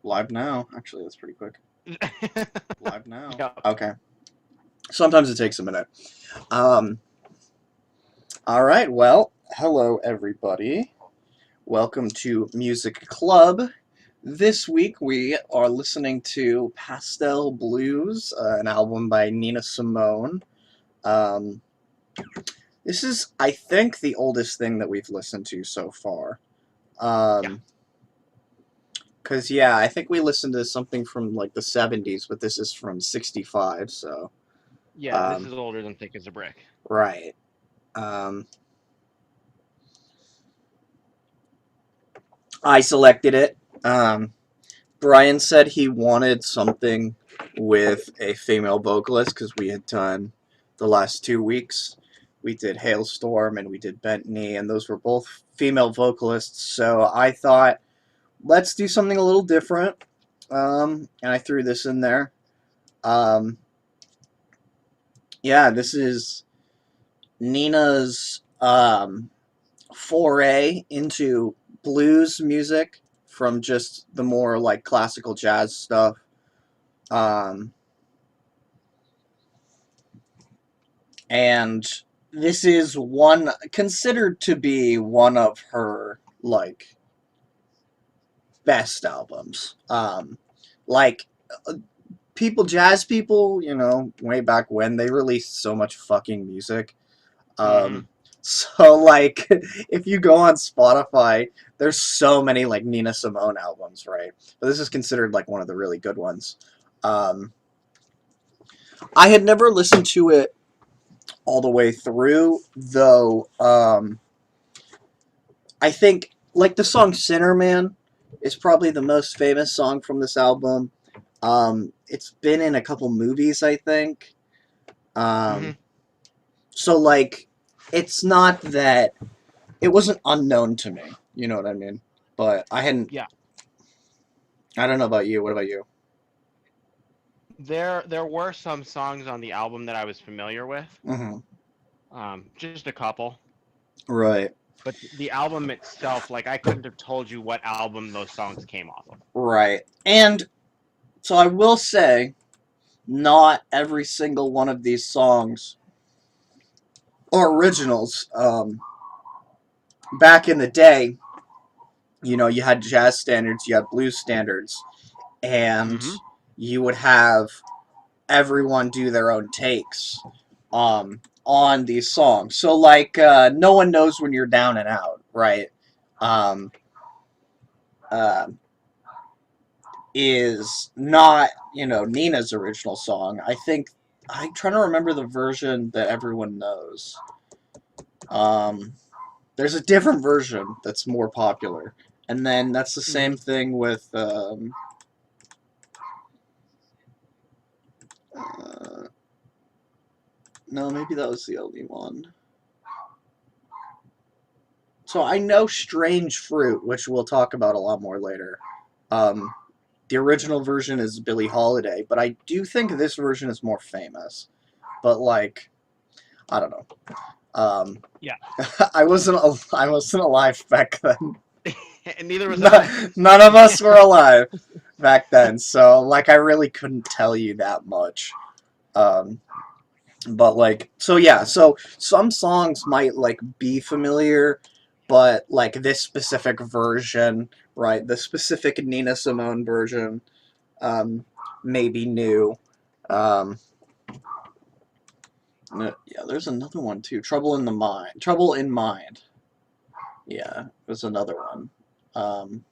Live now. Actually, that's pretty quick. Live now. Yep. Okay. Sometimes it takes a minute. Um, all right. Well, hello, everybody. Welcome to Music Club. This week we are listening to Pastel Blues, an album by Nina Simone. Um, this is, I think, the oldest thing that we've listened to so far. Yeah. Um, Cause yeah, I think we listened to something from like the '70s, but this is from '65. So, Yeah, this um, is older than Thick as a Brick. right. Um, I selected it. Um, Brian said he wanted something with a female vocalist because we had done the last 2 weeks. We did Hailstorm and we did Bent Knee, and those were both female vocalists. So I thought, let's do something a little different. And I threw this in there. Um, yeah, this is Nina's foray into blues music from just the more like classical jazz stuff. Um, and this is one considered to be one of her like best albums. Like jazz people, way back when they released so much fucking music. Mm-hmm. Um, so like, if you go on Spotify, there's so many like Nina Simone albums, right? But this is considered like one of the really good ones. Um, I had never listened to it all the way through, though. I think like the song "Sinner Man" is probably the most famous song from this album. It's been in a couple movies, I think. Mm-hmm. Um, so like, it's not that it wasn't unknown to me. You know what I mean? But I hadn't. Yeah. I don't know about you. What about you? There were some songs on the album that I was familiar with. Hmm. Just a couple. Right. But the album itself, like I couldn't have told you what album those songs came off of. Right. And so I will say, not every single one of these songs are originals. Back in the day, you had jazz standards, you had blues standards, and Mm-hmm. you would have everyone do their own takes on these songs. So, like, No One Knows When You're Down and Out, right? Um, uh, is not, Nina's original song. I think, I'm trying to remember the version that everyone knows. Um, there's a different version that's more popular. And then that's the Mm-hmm. same thing with uh, no, maybe that was the only one. So I know Strange Fruit, which we'll talk about a lot more later. Um, the original version is Billie Holiday, but I do think this version is more famous. But like, I don't know. Um, Yeah. I wasn't alive back then. And neither was No, I. none of us were alive back then, so like I really couldn't tell you that much. Um, but like, so yeah, so some songs might like be familiar, but like this specific version, right? The specific Nina Simone version, um, may be new. Um, yeah, there's another one too. Trouble in the Mind. Trouble in Mind. Yeah, there's another one. Um,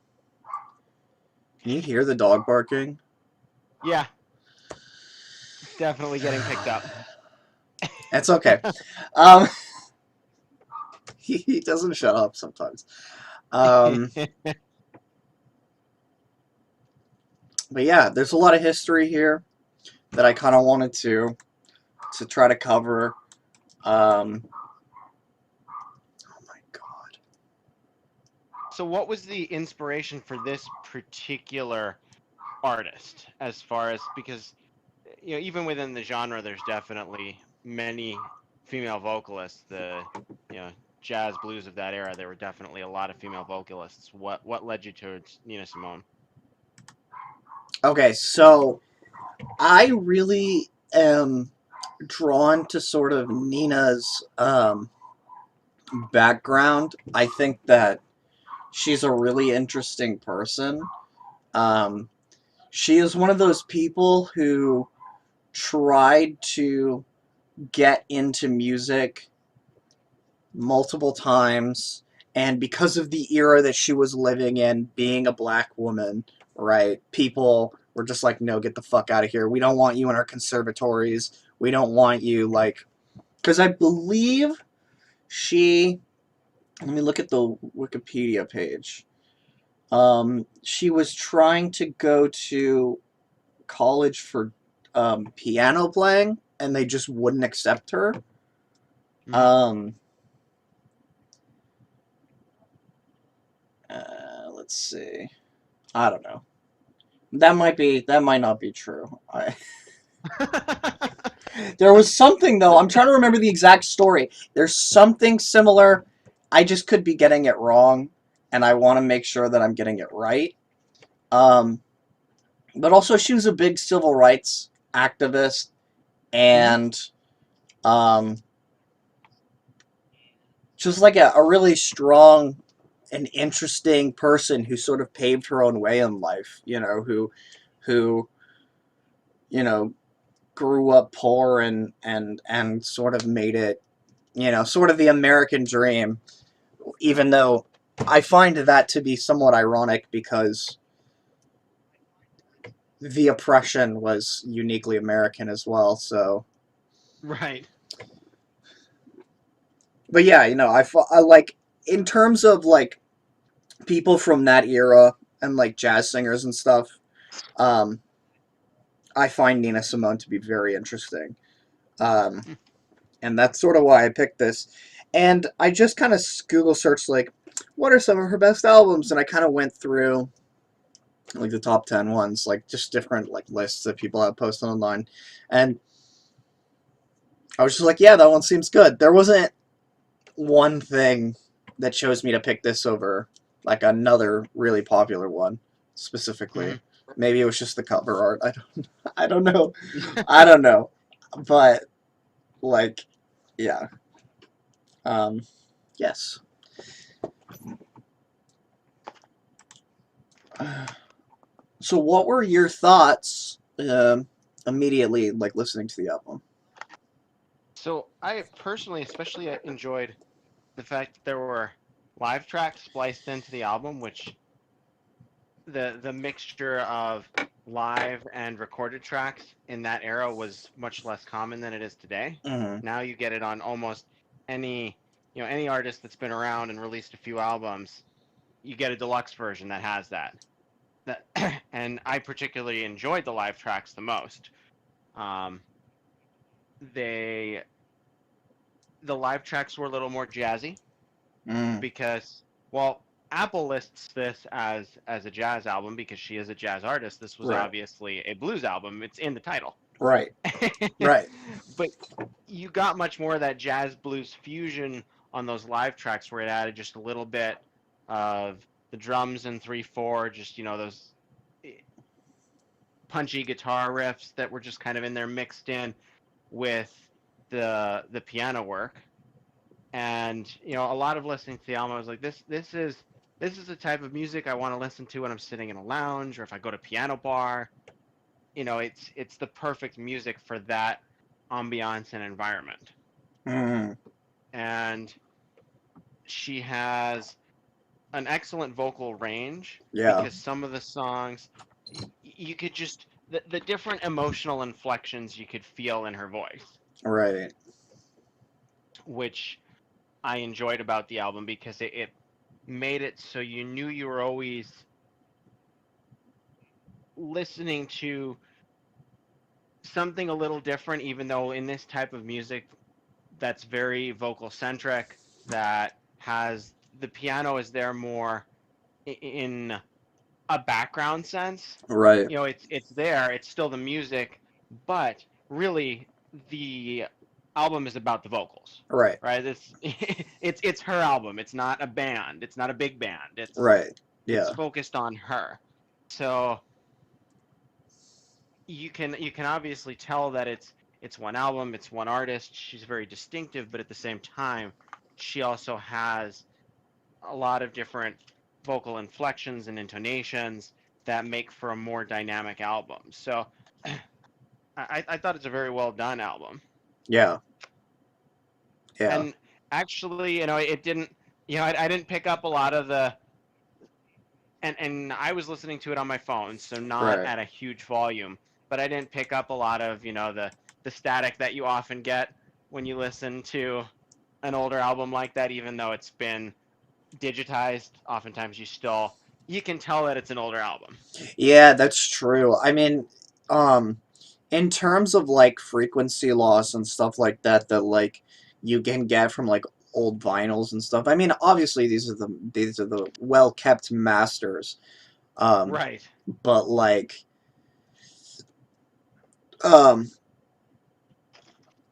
can you hear the dog barking? Yeah, it's definitely getting picked up. It's okay. Um, he doesn't shut up sometimes. Um, but yeah, there's a lot of history here that I kind of wanted to try to cover. Oh my god. So what was the inspiration for this particular artist as far as because even within the genre there's definitely many female vocalists, the you know jazz blues of that era, there were definitely a lot of female vocalists. What led you towards Nina Simone? Okay, so I really am drawn to sort of Nina's background. I think that she's a really interesting person. Um, she is one of those people who tried to get into music multiple times, and because of the era that she was living in, being a black woman, right, people were just like, no, get the fuck out of here. We don't want you in our conservatories. We don't want you, like, because I believe she, let me look at the Wikipedia page. She was trying to go to college for piano playing, and they just wouldn't accept her. Hmm. Um, let's see. I don't know. That might not be true. There was something though. I'm trying to remember the exact story. There's something similar. I just could be getting it wrong, and I want to make sure that I'm getting it right. Um, but also, she was a big civil rights activist, Hmm. and um, just like a really strong and interesting person who sort of paved her own way in life. Who you know grew up poor and sort of made it, sort of the American dream, even though I find that to be somewhat ironic because the oppression was uniquely American as well. So, Right. but yeah, I like, in terms of like people from that era and like jazz singers and stuff, um, I find Nina Simone to be very interesting. Um, and that's sort of why I picked this. And I just kind of Google searched like, what are some of her best albums, and I kind of went through like the top 10 ones, like just different like lists that people have posted online, and I was just like, yeah, that one seems good. There wasn't one thing that chose me to pick this over like another really popular one specifically. Hmm. Maybe it was just the cover art. I don't know. I don't know. But like, yeah. Um, yes. So, what were your thoughts immediately, like listening to the album? So I personally, especially enjoyed the fact that there were live tracks spliced into the album, which the mixture of live and recorded tracks in that era was much less common than it is today. Mm-hmm. Now you get it on almost any, any artist that's been around and released a few albums, you get a deluxe version that has that. That and I particularly enjoyed the live tracks the most. Um, they the live tracks were a little more jazzy Mm, because, well, Apple lists this as a jazz album because she is a jazz artist. This was right. obviously a blues album. It's in the title. Right. Right. But you got much more of that jazz blues fusion on those live tracks where it added just a little bit of the drums in 3/4, just those eh, punchy guitar riffs that were just kind of in there mixed in with the piano work. And a lot of listening to the album, I was like, this is the type of music I want to listen to when I'm sitting in a lounge or if I go to piano bar. It's the perfect music for that ambiance and environment. Mm, And she has an excellent vocal range yeah. because some of the songs you could just the different emotional inflections you could feel in her voice, Right. which I enjoyed about the album because it made it so you knew you were always listening to something a little different, even though in this type of music that's very vocal centric, that has the piano is there more in a background sense. Right. It's there, it's still the music, but really the album is about the vocals, Right. right? It's her album. It's not a band. It's not a big band. It's Right. it's Yeah. focused on her. So you can obviously tell that it's one album, it's one artist. She's very distinctive, but at the same time, she also has a lot of different vocal inflections and intonations that make for a more dynamic album. So I thought it's a very well done album. Yeah, yeah, And actually, it didn't, I didn't pick up a lot of the, and I was listening to it on my phone, so not right. at a huge volume, but I didn't pick up a lot of, the static that you often get when you listen to an older album like that, even though it's been digitized. Oftentimes you can tell that it's an older album. Yeah, that's true. I mean, um, in terms of like frequency loss and stuff like that, that like you can get from like old vinyls and stuff. I mean, obviously these are the well kept masters. Um, Right. but like, um,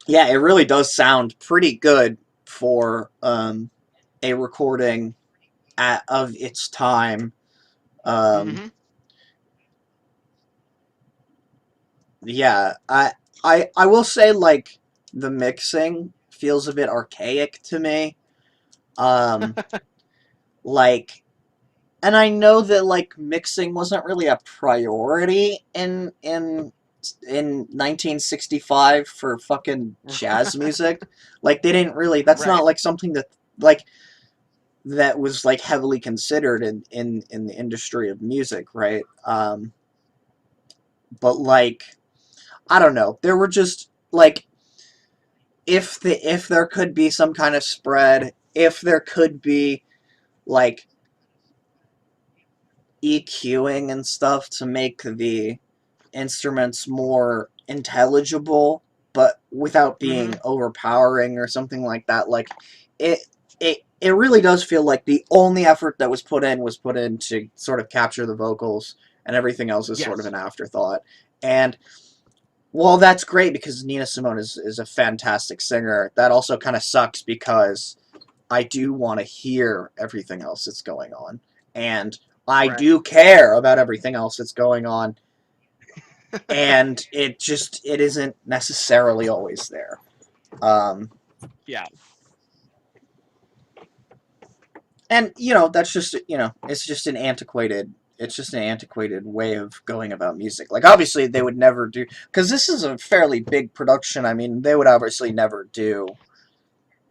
yeah, it really does sound pretty good for a recording of its time. Um, Mm-hmm. yeah, I will say like the mixing feels a bit archaic to me. Um, like, and I know that like mixing wasn't really a priority in 1965 for fucking jazz music. Like they didn't really. That's not Right. like something that like that was like heavily considered in the industry of music, right? But like I don't know, there were just like if there could be some kind of spread, if there could be like EQing and stuff to make the instruments more intelligible, but without Mm-hmm. being overpowering or something like that. Like it it really does feel like the only effort that was put in to sort of capture the vocals, and everything else is sort of Yes. an afterthought. And well, that's great because Nina Simone is a fantastic singer. That also kind of sucks because I do want to hear everything else that's going on. And I Right. do care about everything else that's going on, and it isn't necessarily always there. Um, Yeah. and that's just it's just an antiquated way of going about music. Like obviously they would never do because this is a fairly big production. I mean, they would obviously never do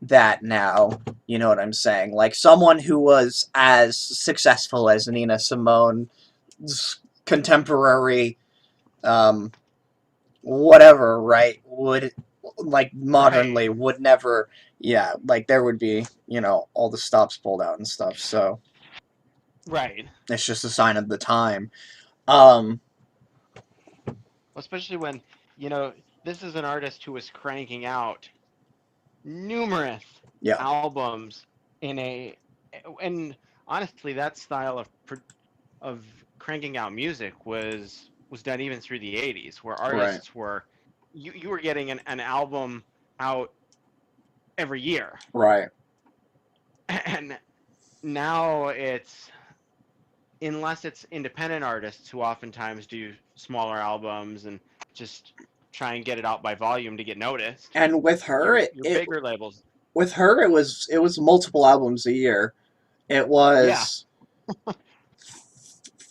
that now. You know what I'm saying? Like someone who was as successful as Nina Simone's contemporary, um, whatever, right? Would like Right. modernly would never, yeah, like there would be all the stops pulled out and stuff. So Right. it's just a sign of the time. Um, Especially when, you know, this is an artist who was cranking out numerous yeah, albums in a, and honestly, that style of cranking out music was done even through the 80s, where right, artists were, you were getting an album out every year. right, And now it's, unless it's independent artists who oftentimes do smaller albums and just try and get it out by volume to get noticed, and with her, your bigger labels. it was multiple albums a year. It Yeah. was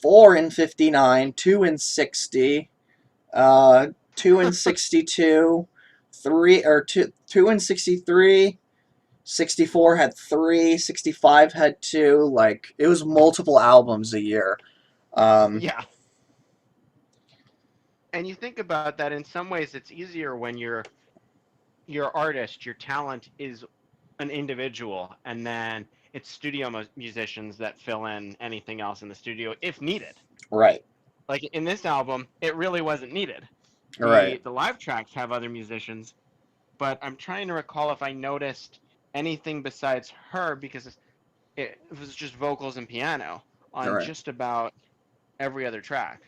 4 in 59, 2 in 60, 2 in 62, 2 in 63, 64 had three, 65 had two. Like it was multiple albums a year. Um, Yeah. And you think about that, in some ways it's easier when your artist, your talent is an individual, and then it's studio musicians that fill in anything else in the studio if needed. right, Like in this album, it really wasn't needed. right. The live tracks have other musicians, but I'm trying to recall if I noticed anything besides her, because it was just vocals and piano All on right. just about every other track,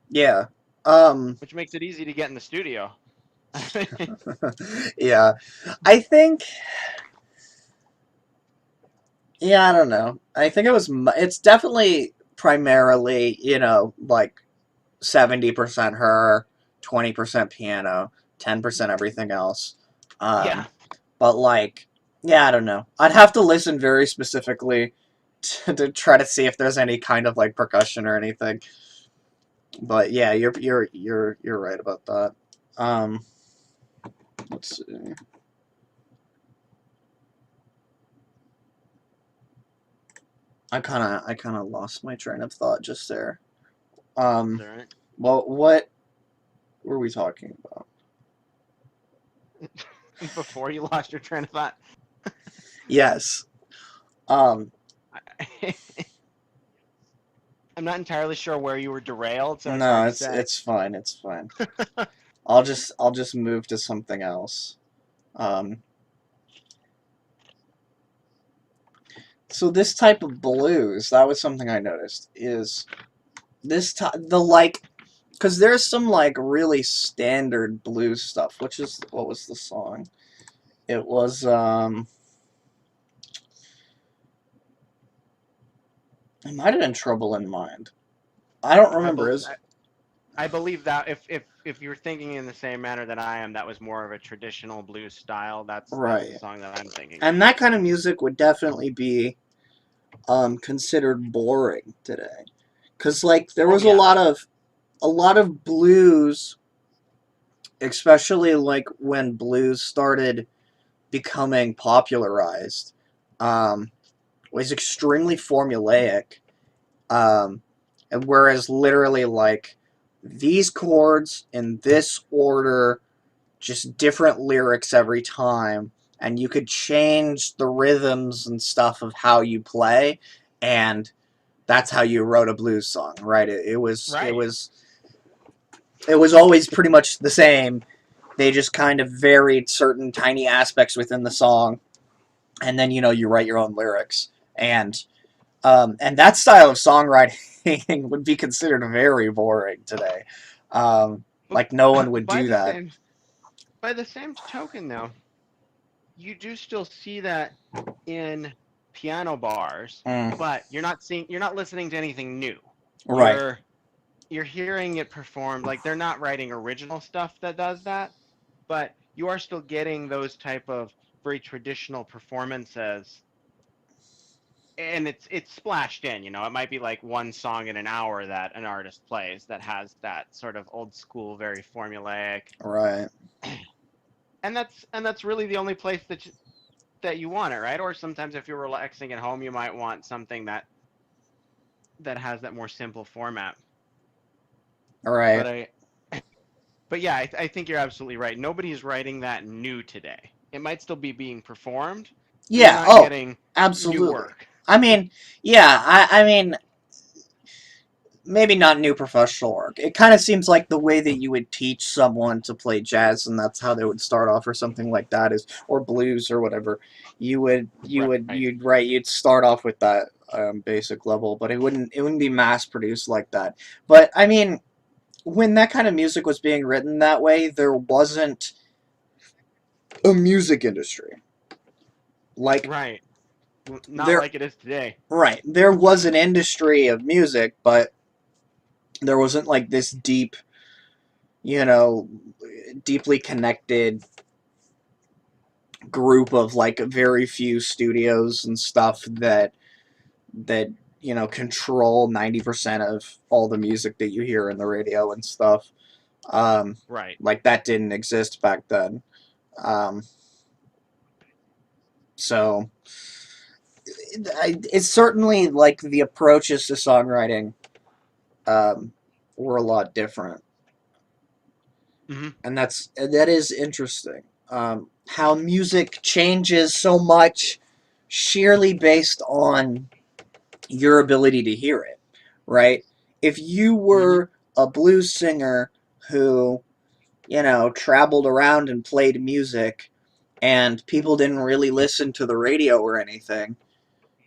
Yeah. Um, which makes it easy to get in the studio. yeah. I think. Yeah, I don't know. I think it's definitely primarily, like 70% her, 20% piano, 10% everything else. Yeah. Um, but like, yeah, I don't know. I'd have to listen very specifically to try to see if there's any kind of like percussion or anything. But yeah, you're right about that. Um, let's see. I kind of lost my train of thought just there. Is Um, that right? well, what were we talking about? Before you lost your train of thought. Yes. Um, I'm not entirely sure where you were derailed, so it's no, hard to it's say. it's fine. It's fine. I'll just move to something else. Um, so this type of blues, that was something I noticed, is this the like, because there's some like really standard blues stuff, which is, what was the song? It was it might have been Trouble in Mind. I don't I, remember bel his. I believe that if you're thinking in the same manner that I am, that was more of a traditional blues style. That's the Right. song that I'm thinking of. And that kind of music would definitely be considered boring today. Cuz like there Oh was yeah, a lot of blues, especially like when blues started becoming popularized, um, was extremely formulaic. And whereas literally like these chords in this order, just different lyrics every time, and you could change the rhythms and stuff of how you play, and that's how you wrote a blues song, right? right. It was always pretty much the same. They just kind of varied certain tiny aspects within the song, and then you write your own lyrics, and that style of songwriting would be considered very boring today. But Like no one would by do the that. same by the same token, though, you do still see that in piano bars, Mm, but you're not listening to anything new. right, You're you're hearing it performed like they're not writing original stuff that does that, but you are still getting those type of very traditional performances and it's splashed in, it might be like one song in an hour that an artist plays that has that sort of old school, very formulaic, right, and that's really the only place that you want it, right? Or sometimes if you're relaxing at home, you might want something that has that more simple format. But right. I but yeah, I think you're absolutely right. Nobody's writing that new today. It might still be being performed, but you're Yeah. not Oh, getting new absolutely. work. I mean, yeah. I mean, maybe not new professional work. It kind of seems like the way that you would teach someone to play jazz, and that's how they would start off, or something like that, is or blues or whatever. Right. You'd start off with that basic level, but it wouldn't be mass produced like that. But I mean, when that kind of music was being written that way, there wasn't a music industry. Like Right. Not there, like it is today. right? There was an industry of music, but there wasn't like this you know, deeply connected group of like very few studios and stuff that control 90% of all the music that you hear in the radio and stuff. Um, Right. like that didn't exist back then. Um, so it's certainly like the approaches to songwriting um, were a lot different, Hmm. and that is interesting. How music changes so much sheerly based on your ability to hear it, right? If you Hmm. were a blues singer who, traveled around and played music and people didn't really listen to the radio or anything,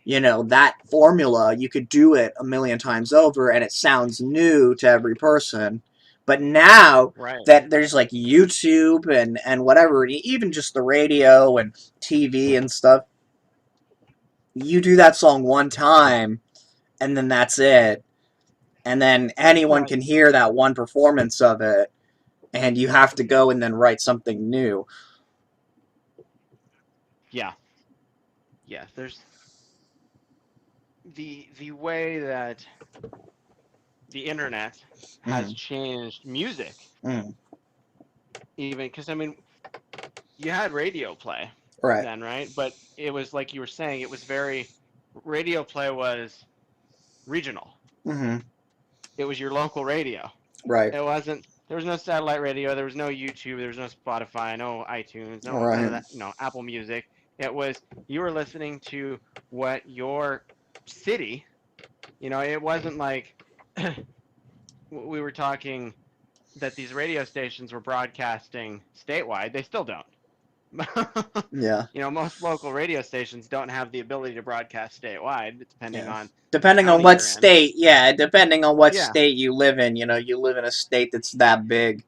that formula, you could do it a million times over and it sounds new to every person. But now Right. that there's like YouTube and whatever, even just the radio and TV and stuff, you do that song one time and then that's it. and then anyone Right. can hear that one performance of it, and you have to go and then write something new. Yeah. Yeah. There's the way that the internet has Mm, changed music, mm, even because I mean, you had radio play right. then, right? But it was like you were saying, it was very radio play was regional. Hmm. It was your local radio. Right. It wasn't. There was no satellite radio. There was no YouTube. There was no Spotify. No iTunes. No none of Right. that. No Apple Music. It was you were listening to what your city. It wasn't like we were talking that these radio stations were broadcasting statewide. They still don't. Yeah. Most local radio stations don't have the ability to broadcast statewide, depending Yeah. on the Depending on county what you're in. state, yeah, depending on what Yeah, state you live in, you live in a state that's that big,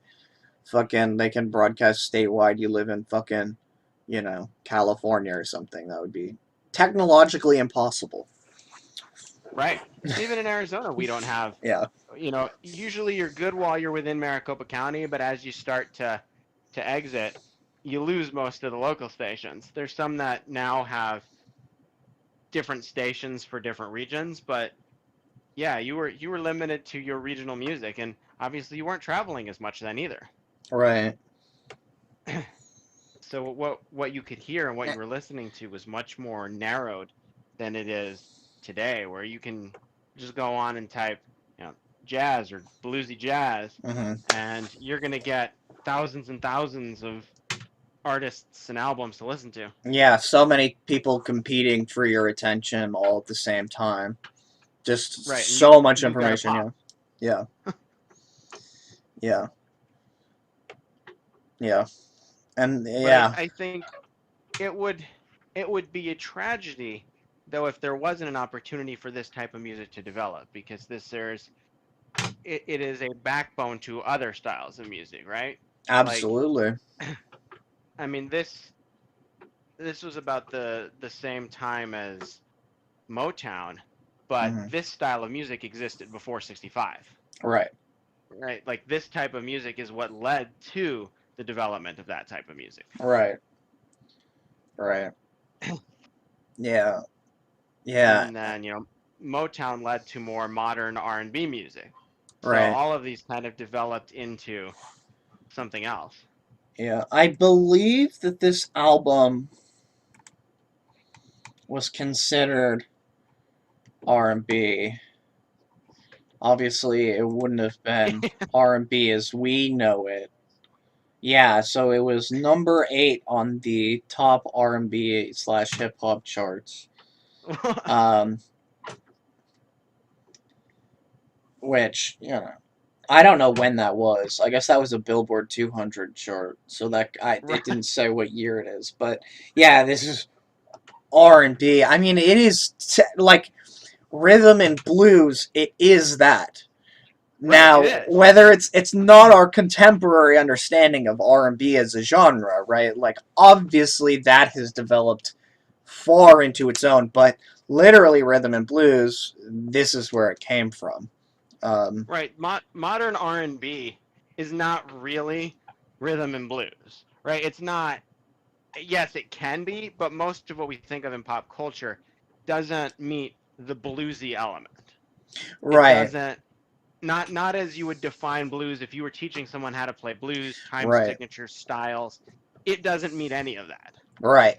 fucking, they can broadcast statewide. You live in fucking, California or something. That would be technologically impossible. right. Even in Arizona, we don't have. Yeah. Usually you're good while you're within Maricopa County, but as you start to exit, you lose most of the local stations. There's some that now have different stations for different regions, but yeah, you were limited to your regional music, and obviously you weren't traveling as much then either. Right. So what you could hear and what you were listening to was much more narrowed than it is today, where you can just go on and type, jazz or bluesy jazz, Hmm. and you're gonna get thousands and thousands of artists and albums to listen to. Yeah, so many people competing for your attention all at the same time. Just Right, and so much you've got to information, pop. yeah. Yeah. Yeah. Yeah. And But I, yeah. I think it would it would be a tragedy though if there wasn't an opportunity for this type of music to develop, because it is a backbone to other styles of music, right? Like, Absolutely. I mean, this was about the same time as Motown, but Hmm. this style of music existed before 65, Right. right? Like, this type of music is what led to the development of that type of music. Right. Right. Yeah. Yeah. And then, Motown led to more modern R&B music. So Right. all of these kind of developed into something else. Yeah. I believe that this album was considered R&B. Obviously, it wouldn't have been R&B as we know it. Yeah, so it was number 8 on the top R&B slash hip hop charts. Um, which, I don't know when that was. I guess that was a Billboard 200 chart, so it didn't say what year it is. But yeah, this is R&B. I mean, it is like rhythm and blues. It is that. Right, it Now, is. whether it's not our contemporary understanding of R&B as a genre, right? Like obviously that has developed far into its own, but literally rhythm and blues, this is where it came from. Um, Right. Modern R&B is not really rhythm and blues, right? It's not. Yes, it can be, but most of what we think of in pop culture doesn't meet the bluesy element. It right, doesn't. Not as you would define blues if you were teaching someone how to play blues, time right, signatures, styles. It doesn't meet any of that.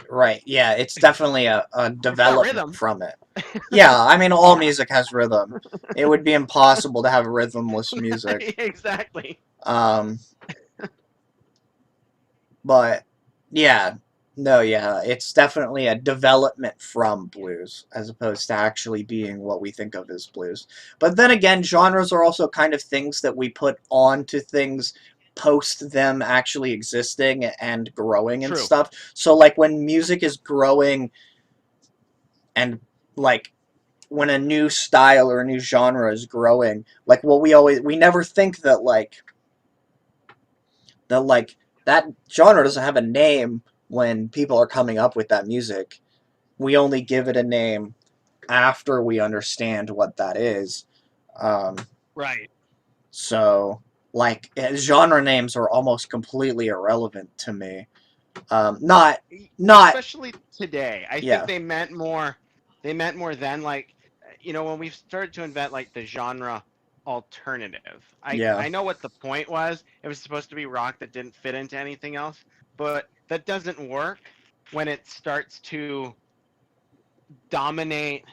right. Yeah, it's definitely a It's got development rhythm. from it. Yeah, I mean, all Yeah. music has rhythm. It would be impossible to have rhythmless music. Exactly. Um, But yeah, no, yeah, it's definitely a development from blues as opposed to actually being what we think of as blues. But then again, genres are also kind of things that we put onto things post them actually existing and growing and True. stuff. So like when music is growing and like when a new style or a new genre is growing, like what we never think that that genre doesn't have a name when people are coming up with that music. We only give it a name after we understand what that is. Um, Right. So, like, genre names are almost completely irrelevant to me. Not, not, Especially today. I think yeah, they meant more. They meant more then. Like, when we started to invent like the genre alternative. yeah, I know what the point was. It was supposed to be rock that didn't fit into anything else, but that doesn't work when it starts to dominate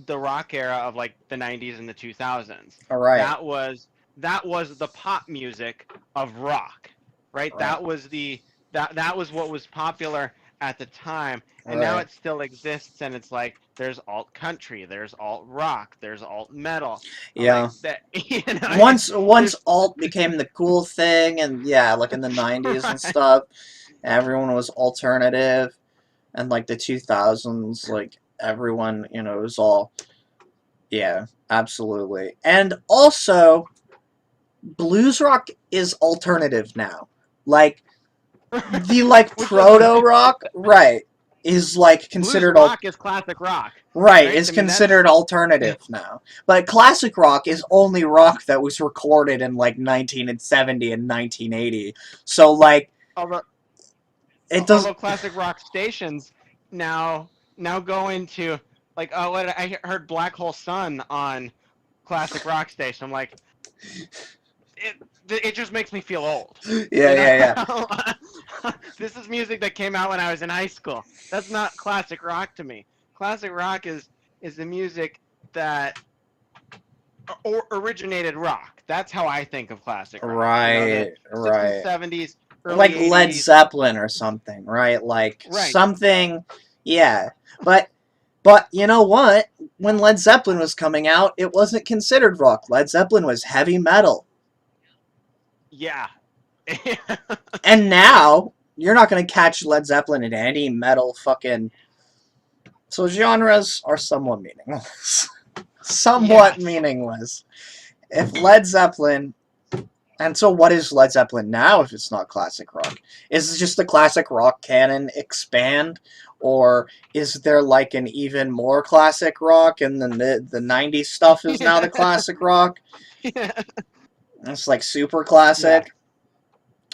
the rock era of like the 90s and the 2000s. all right, That was the pop music of rock, right? right, That was what was popular at the time, and now right. it still exists, and it's like there's alt country, there's alt rock, there's alt metal. I'm like Yeah. that, Once there's alt became the cool thing, and yeah, like in the 90s and right, stuff, everyone was alternative, and like the 2000s, like everyone, was all, yeah, absolutely. And also, blues rock is alternative now. Like, the, like, which doesn't proto rock, right, is, like, blues considered rock is classic rock, right, right? is I mean that's considered alternative now. But classic rock is only rock that was recorded in like 1970 and 1980. So like although it does although classic rock stations now go into like, oh, what I heard Black Hole Sun on classic rock station. I'm like, it it just makes me feel old. yeah, You know, yeah, this is music that came out when I was in high school. That's not classic rock to me. Classic rock is the music that originated rock. That's how I think of classic rock. The right, 60s, right. 70s, early Like Led 80s. Zeppelin or something, right? Like Right. something yeah. But you know what? When Led Zeppelin was coming out, it wasn't considered rock. Led Zeppelin was heavy metal. Yeah. And now you're not going to catch Led Zeppelin in any metal fucking. So genres are somewhat meaningless. Somewhat Yes. meaningless. If Led Zeppelin. And so, what is Led Zeppelin now if it's not classic rock? Is it just the classic rock canon expand? Or is there like an even more classic rock and then the 90s stuff is now the classic rock? It's like super Yeah. classic.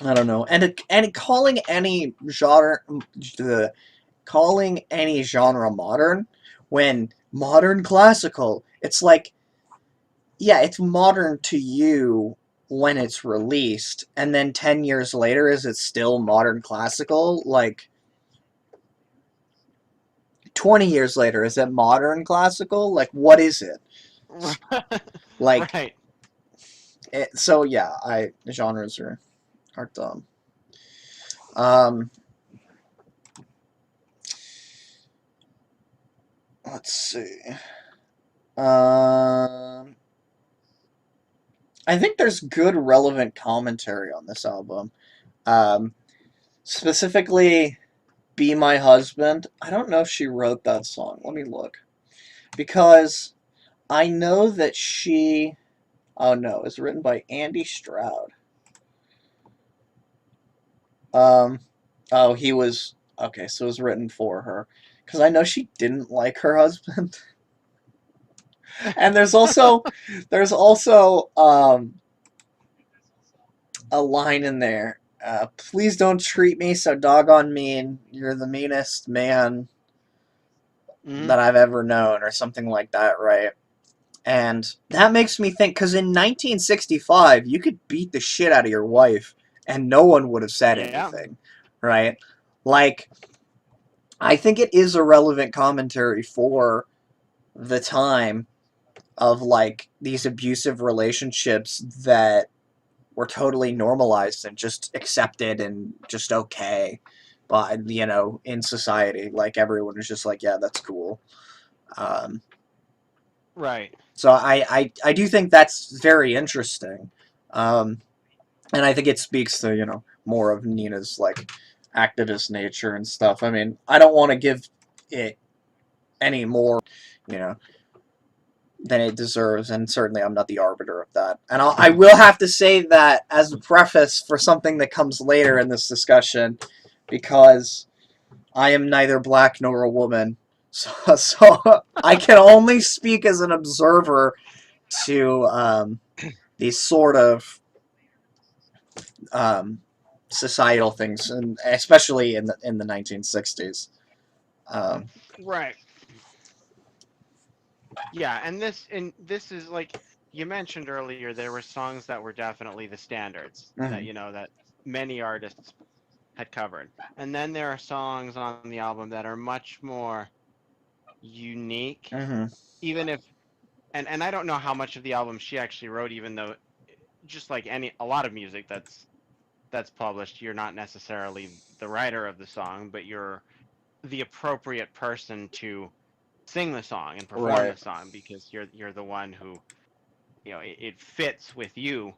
I don't know. And calling any genre modern when modern classical, it's like yeah, it's modern to you when it's released, and then 10 years later, is it still modern classical? Like, 20 years later, is it modern classical? Like, what is it? Like, Right. so yeah, genres are dumb. Um, let's see. Um, I think there's good relevant commentary on this album. Um, specifically, Be My Husband. I don't know if she wrote that song. Let me look. Because I know that she. Oh no, it's written by Andy Stroud. Um, oh, he was. Okay, so it was written for her. Because I know she didn't like her husband. And there's also a line in there. Please don't treat me so doggone mean. You're the meanest man Hmm. that I've ever known, or something like that, right? And that makes me think, because in 1965, you could beat the shit out of your wife and no one would have said Yeah. anything, right? Like, I think it is a relevant commentary for the time of, like, these abusive relationships that were totally normalized and just accepted and just okay. But, in society, like, everyone was just like, yeah, that's cool. Um, Right. So I do think that's very interesting. Um, and I think it speaks to, more of Nina's, like, activist nature and stuff. I mean, I don't want to give it any more, you know, than it deserves, and certainly I'm not the arbiter of that. And I will have to say that as a preface for something that comes later in this discussion, because I am neither black nor a woman. So I can only speak as an observer to these sort of um, societal things, and especially in the 1960s. Um, Right. Yeah, and this is like you mentioned earlier, there were songs that were definitely the standards that mhm, that many artists had covered. And then there are songs on the album that are much more unique, mhm, even if and I don't know how much of the album she actually wrote, even though just like a lot of music that's published, you're not necessarily the writer of the song, but you're the appropriate person to sing the song and perform right, the song because you're the one who it fits with you.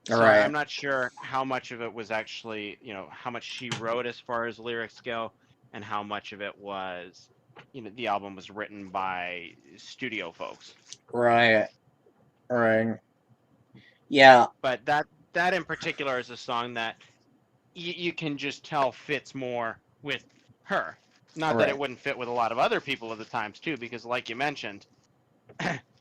So I'm right, not sure how much of it was actually how much she wrote as far as lyrics go, and how much of it was the album was written by studio folks. right, right. Yeah, But that in particular is a song that you can just tell fits more with her. Not that it right, wouldn't fit with a lot of other people of the times too, because like you mentioned,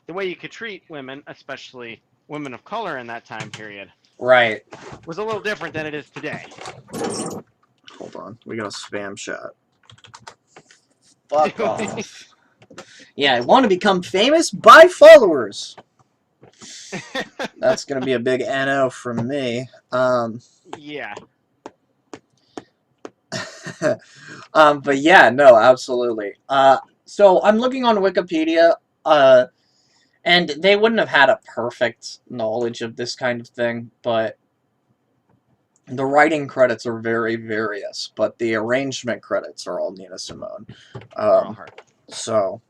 the way you could treat women, especially women of color in that time period, right. was a little different than it is today. Hold on, we got a spam chat. Fuck off. Yeah, I want to become famous by followers. That's gonna be a big NO from me. Yeah. But yeah, no, absolutely. So I'm looking on Wikipedia, and they wouldn't have had a perfect knowledge of this kind of thing, but the writing credits are very various, but the arrangement credits are all Nina Simone. Are all Um, her. so,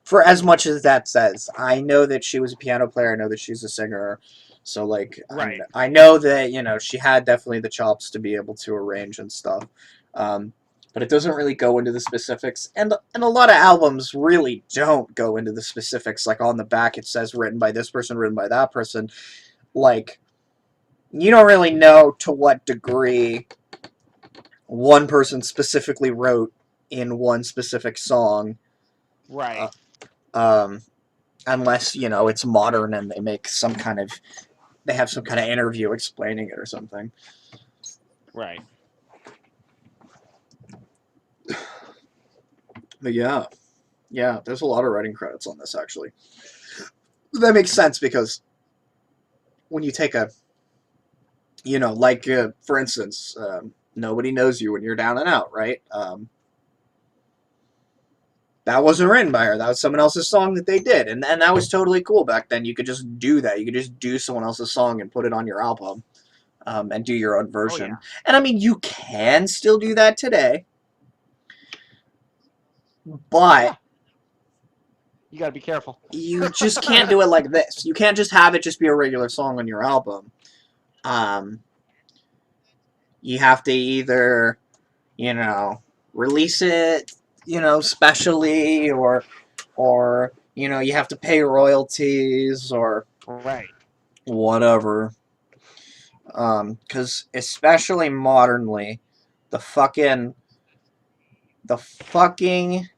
for as much as that says, I know that she was a piano player. I know that she's a singer. So, like, Right. I know that she had definitely the chops to be able to arrange and stuff. Um, but it doesn't really go into the specifics, and a lot of albums really don't go into the specifics. Like on the back, it says written by this person, written by that person. Like, you don't really know to what degree one person specifically wrote in one specific song, uh, Right. um, unless it's modern and they have some kind of interview explaining it or something. Right. But yeah, yeah, there's a lot of writing credits on this actually. That makes sense because when you take a, like for instance, nobody knows you when you're down and out, right? That wasn't written by her. That was someone else's song that they did, and that was totally cool back then. You could just do that. You could just do someone else's song and put it on your album, and do your own Oh yeah. version. And I mean, you can still do that today, Oh but yeah. You got to be careful. you just can't do it like this. You can't just have it just be a regular song on your album. Um, you have to either, you know, release it, specially, or you have to pay royalties or Right. whatever. Because especially modernly, the fucking the fucking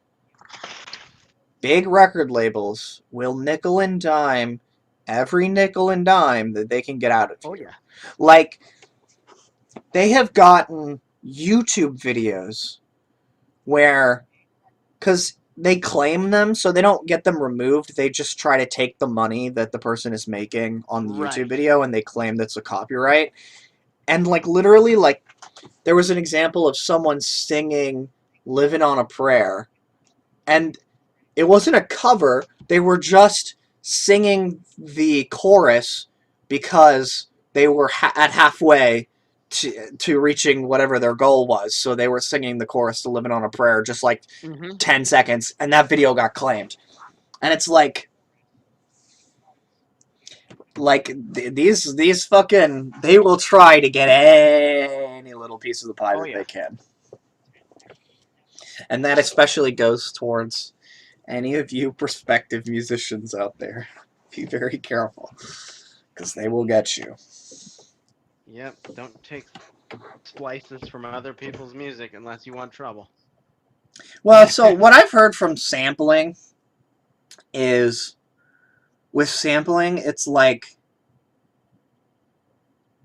big record labels will nickel and dime every nickel and dime that they can get out of Oh you. yeah. Like, they have gotten YouTube videos where, because they claim them, so they don't get them removed. They just try to take the money that the person is making on the YouTube Right. video and they claim that's a copyright. And, like, literally, like, there was an example of someone singing Living on a Prayer, and it wasn't a cover, they were just singing the chorus because they were at halfway to reaching whatever their goal was. So they were singing the chorus to Living on a Prayer, just like Mhm. 10 seconds, and that video got claimed. And it's like these fucking, they will try to get any little piece of the pie Oh that they yeah. can. And that especially goes towards any of you prospective musicians out there. Be very careful, because they will get you. Yep. Don't take splices from other people's music unless you want trouble. Well, so what I've heard from sampling is with sampling, it's like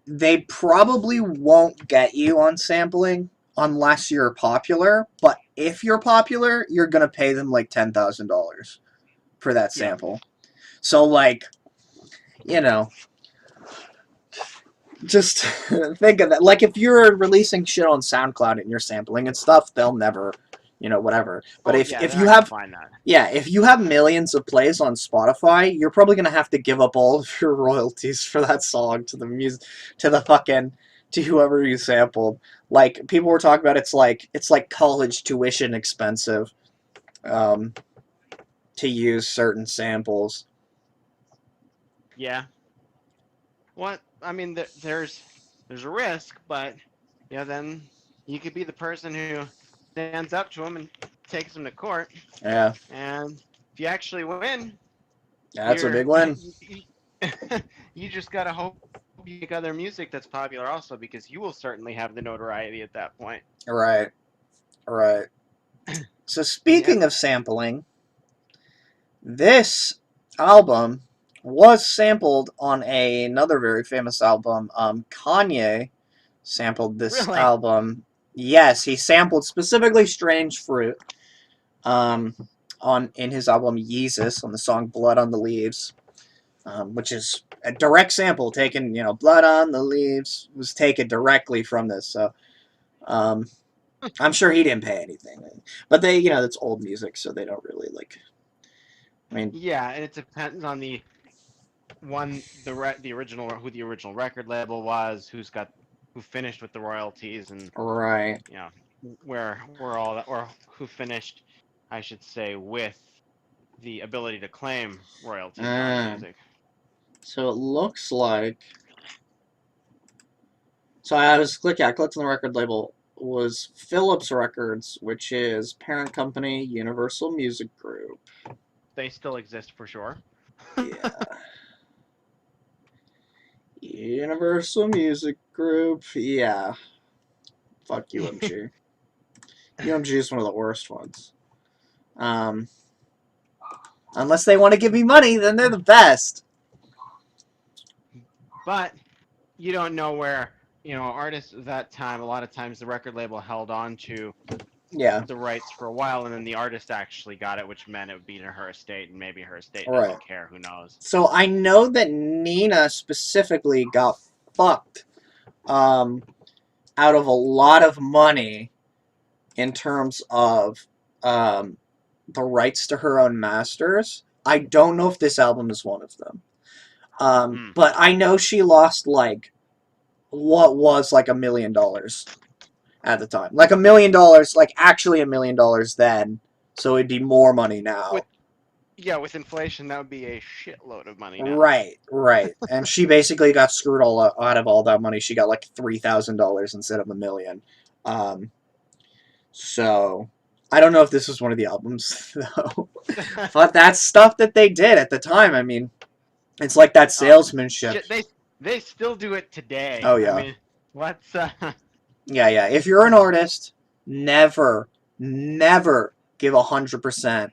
they probably won't get you on sampling unless you're popular. But if you're popular, you're gonna pay them like $10,000 for that Yeah. sample. So like, you know, just think of that. Like if you're releasing shit on SoundCloud and you're sampling and stuff, they'll never, whatever. But Oh if yeah, if they're you not gonna have find that. yeah, if you have millions of plays on Spotify, you're probably gonna have to give up all of your royalties for that song to the music, to the fucking, to whoever you sampled. Like people were talking about, it's like college tuition expensive, um, to use certain samples. Yeah. What? I mean, there's a risk, but then you could be the person who stands up to him and takes him to court. Yeah, And if you actually win, that's a you're big win. you just gotta hope you make other music that's popular also, because you will certainly have the notoriety at that point. Right, right. So Yep. speaking of sampling, this album was sampled on another very famous album. Kanye sampled this Really? album. Yes, he sampled specifically "Strange Fruit" um, on in his album Yeezus on the song "Blood on the Leaves," which is a direct sample taken. "Blood on the Leaves" was taken directly from this. So um, I'm sure he didn't pay anything, but that's old music, so they don't really like. I mean, Yeah, and it depends on the original, who the original record label was, who finished with the royalties, and right. you know where all that, or who finished, I should say, with the ability to claim royalties on the Mm. music. So it looks like. So I clicked on the record label was Philips Records, which is parent company Universal Music Group. They still exist for sure. Yeah. Universal Music Group. Yeah. Fuck UMG. UMG is one of the worst ones. Um, unless they want to give me money, then they're the best. But you don't know where, artists at that time, a lot of times the record label held on to Yeah. the rights for a while, and then the artist actually got it, which meant it would be to her estate, and maybe her estate All right. doesn't care. Who knows? So I know that Nina specifically got fucked um, out of a lot of money in terms of um, the rights to her own masters. I don't know if this album is one of them. Hmm. But I know she lost like what was like $1 million at the time. Like $1 million, like actually $1 million then. So it'd be more money With now. Yeah, with inflation, that would be a shitload of money now. Right, right. And she basically got screwed all out of all that money. She got like $3,000 instead of $1 million. Um, so I don't know if this was one of the albums though, but that's stuff that they did at the time. I mean, it's like that Oh, salesmanship. shit, they still do it today. Oh I yeah, mean, what's yeah, yeah. If you're an artist, never, never give 100%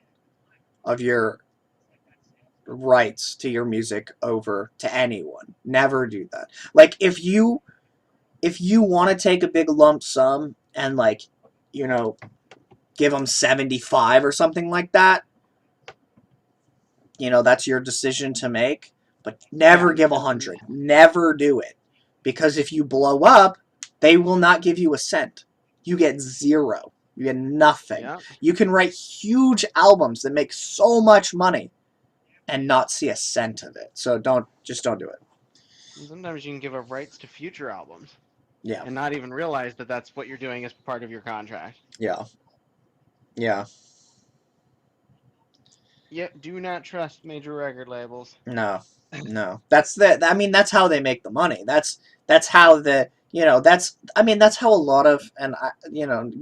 of your rights to your music over to anyone. Never do that. Like if you want to take a big lump sum and like, you know, give them 75 or something like that, that's your decision to make, but yeah, never give and then 100. Never do it. Because if you blow up, they will not give you a cent. You get zero. You get nothing. yeah. You can write huge albums that make so much money and not see a cent of it. So don't do it. And sometimes you can give up rights to future albums Yeah. and not even realize that that's what you're doing as part of your contract. Yeah. Yeah. Yep, do not trust major record labels. No, no. I mean, that's how they make the money. That's how that's how a lot of, and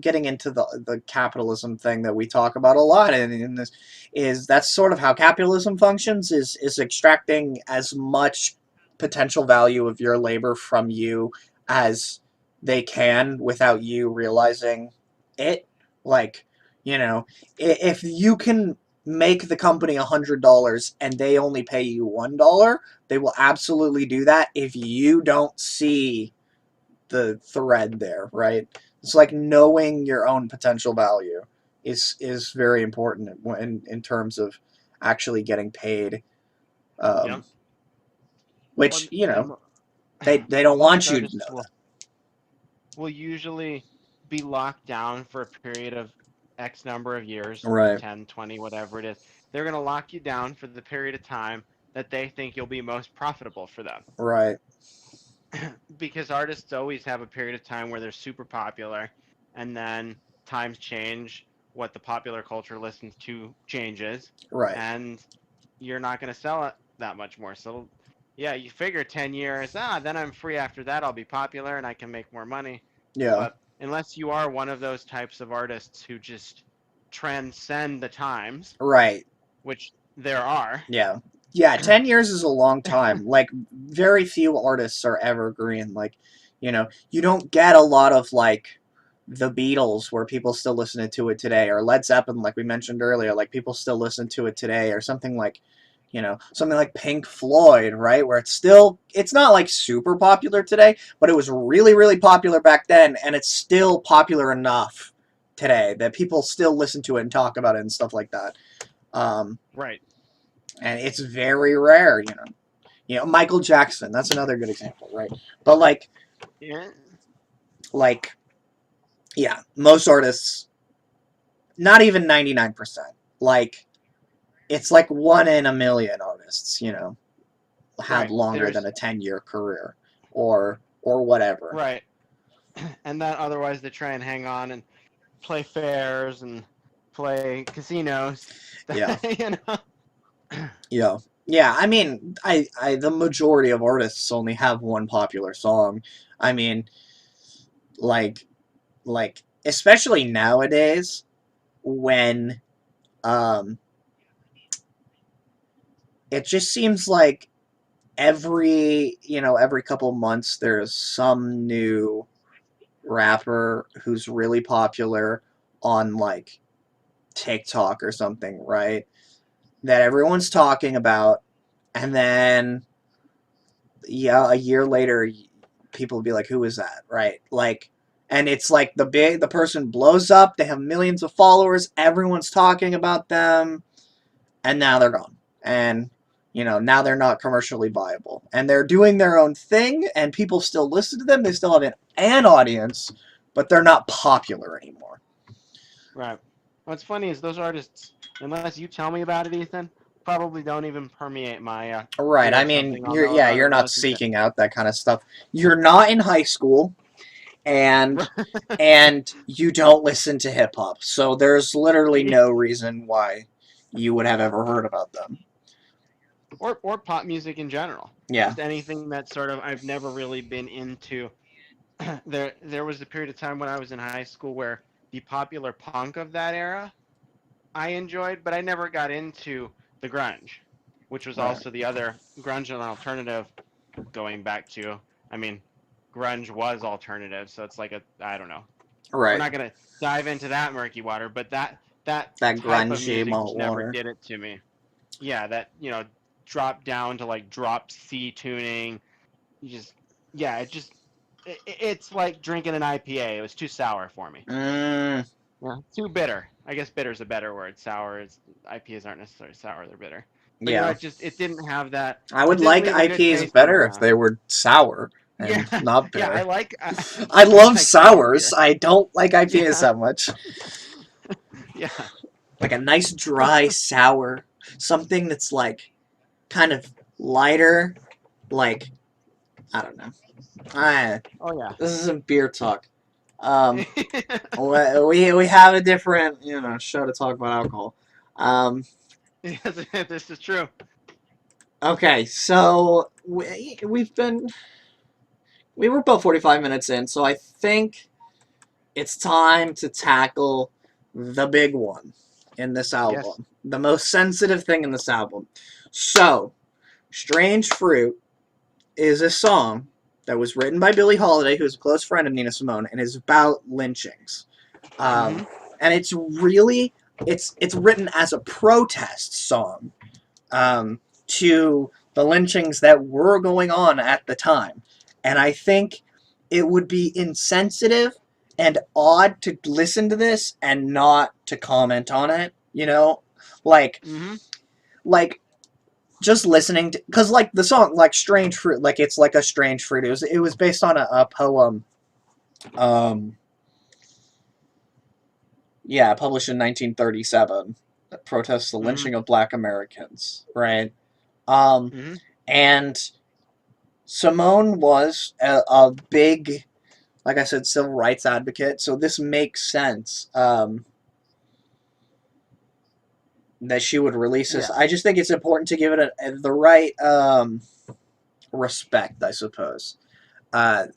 getting into the capitalism thing that we talk about a lot in this, is that's sort of how capitalism functions, is extracting as much potential value of your labor from you as they can without you realizing it. Like, if you can make the company $100 and they only pay you $1, they will absolutely do that if you don't see the thread there, right? It's like knowing your own potential value is very important in terms of actually getting paid. Yep. Um, Well, which and they don't most want you to know artists will usually be locked down for a period of X number of that. years, Right, 10, 20, whatever it is. They're going to lock you down for the period of time that they think you'll be most profitable for them. right, Because artists always have a period of time where they're super popular, and then times change, what the popular culture listens to changes, right. and you're not going to sell it that much more. So, yeah, you figure 10 years, then I'm free after that. I'll be popular and I can make more money. Yeah, But unless you are one of those types of artists who just transcend the times, right. which there are, Yeah. Yeah, 10 years is a long time. Like, very few artists are evergreen. Like, you don't get a lot of, like, the Beatles where people still listen to it today, or Led Zeppelin, like we mentioned earlier, like, people still listen to it today, or something like Pink Floyd, right? Where it's not, like, super popular today, but it was really, really popular back then, and it's still popular enough today that people still listen to it and talk about it and stuff like that. Um, right. and it's very rare. Michael Jackson, that's another good example, right? But Yeah. like yeah, most artists, not even 99%, like it's like 1 in a million artists, have Right. longer than There's a 10-year career, or whatever. right. And then otherwise they try and hang on and play fairs and play casinos. Yeah, you know. yeah, yeah. I mean, the majority of artists only have one popular song. I mean, like especially nowadays, when um it just seems like every couple months there's some new rapper who's really popular on like TikTok or something, right? That everyone's talking about, and then yeah, a year later people will be like, who is that, right? Like, and it's like the person blows up, they have millions of followers, everyone's talking about them, and now they're gone. And now they're not commercially viable, and they're doing their own thing, and people still listen to them. They still have an audience, but they're not popular anymore. Right. What's funny is those artists, unless you tell me about it, Ethan, probably don't even permeate my Right. I hear mean, something, I'll you're know yeah, about it you're and not listen to seeking out that kind of stuff. You're not in high school, and you don't listen to hip hop. So there's literally it. no reason why you would have ever heard about them. Or pop music in general. Yeah. Just anything that sort of I've never really been into. There was a period of time when I was in high school where the popular punk of that era I enjoyed, but I never got into the grunge, which was Right. also the other grunge and alternative going back to. I mean, grunge was alternative, so it's like I don't know. We're Right. not gonna dive into that murky water, but that That type of grungy music malt just never water. did it to me. Yeah, that drop down to like drop C tuning. You just yeah, it's like drinking an IPA. It was too sour for me. Mm, Yeah, too bitter. I guess bitter is a better word. Sour is IPAs aren't necessarily sour; they're bitter. But yeah. it didn't have that. I It would didn't like leave a good IPAs taste in my better if mouth. they were sour Yeah, and not yeah. bitter. I I love like sour sours. beer. I don't like IPAs Yeah, that much. yeah. Like a nice dry sour, something that's like kind of lighter. Like, I don't know. I Oh yeah. This isn't beer talk. Um, we have a different show to talk about alcohol. Um, Yes, this is true. okay, so we were about 45 minutes in, so I think it's time to tackle the big one in this Yes. album, the most sensitive thing in this album. So, Strange Fruit is a song that was written by Billie Holiday, who's a close friend of Nina Simone, and is about lynchings. Mm-hmm. And it's really it's written as a protest song to the lynchings that were going on at the time. And I think it would be insensitive and odd to listen to this and not to comment on it, you know? Like, Mm-hmm. like just listening to, because like the song, like Strange Fruit, like it's like a strange fruit. It was based on a poem, um, yeah, published in 1937 that protests the Mm-hmm. lynching of Black Americans, right? Um, Mm-hmm. and Simone was a big, like I said, civil rights advocate, so this makes sense that she would release this. Yeah. I just think it's important to give it the right respect, I suppose. Because,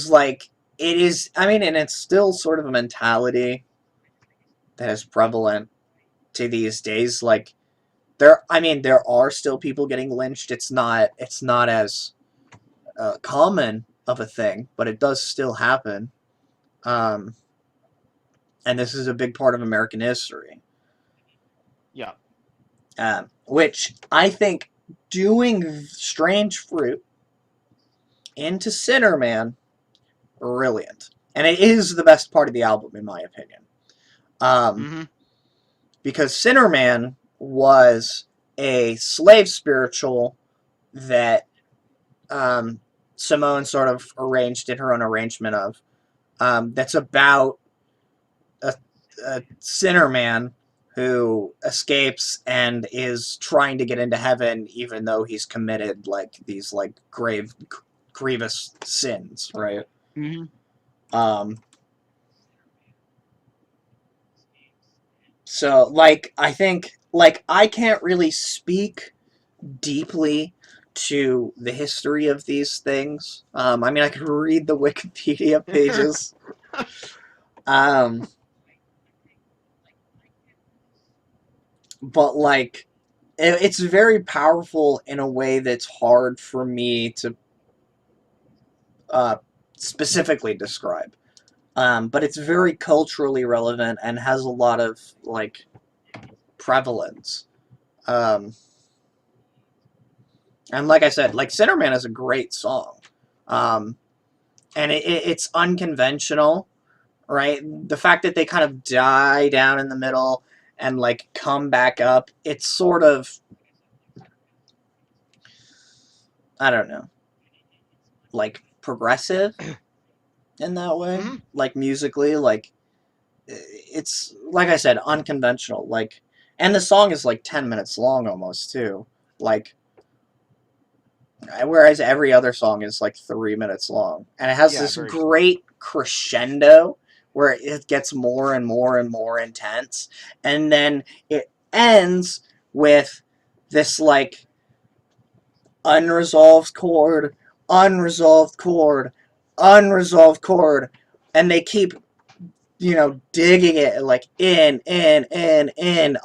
like, it is, I mean, and it's still sort of a mentality that is prevalent to these days. Like, I mean, there are still people getting lynched. It's not as common of a thing, but it does still happen. Um, and this is a big part of American history. Yeah. Which I think doing Strange Fruit into Sinner Man, brilliant. And it is the best part of the album, in my opinion. Um, Mm-hmm. because Sinner Man was a slave spiritual that um, Simone sort of arranged in her own arrangement of. That's about a, a sinner man who escapes and is trying to get into heaven, even though he's committed like these like grievous sins, right? Mm-hmm. Um, so like I think like I can't really speak deeply to the history of these things. I mean, I could read the Wikipedia pages. Um, but like it's very powerful in a way that's hard for me to uh, specifically describe. But it's very culturally relevant and has a lot of like prevalence. Um, and like I said, like Centerman is a great song, um, and it's unconventional, right? The fact that they kind of die down in the middle and like come back up, it's sort of, I don't know, like progressive in that way, Mm-hmm. like musically, like it's like I said, unconventional. Like, and the song is like 10 minutes long almost too. Like, whereas every other song is like 3 minutes long, and it has Yeah. this Very short. great crescendo where it gets more and more and more intense, and then it ends with this like unresolved chord, unresolved chord, unresolved chord, and they keep digging it like in,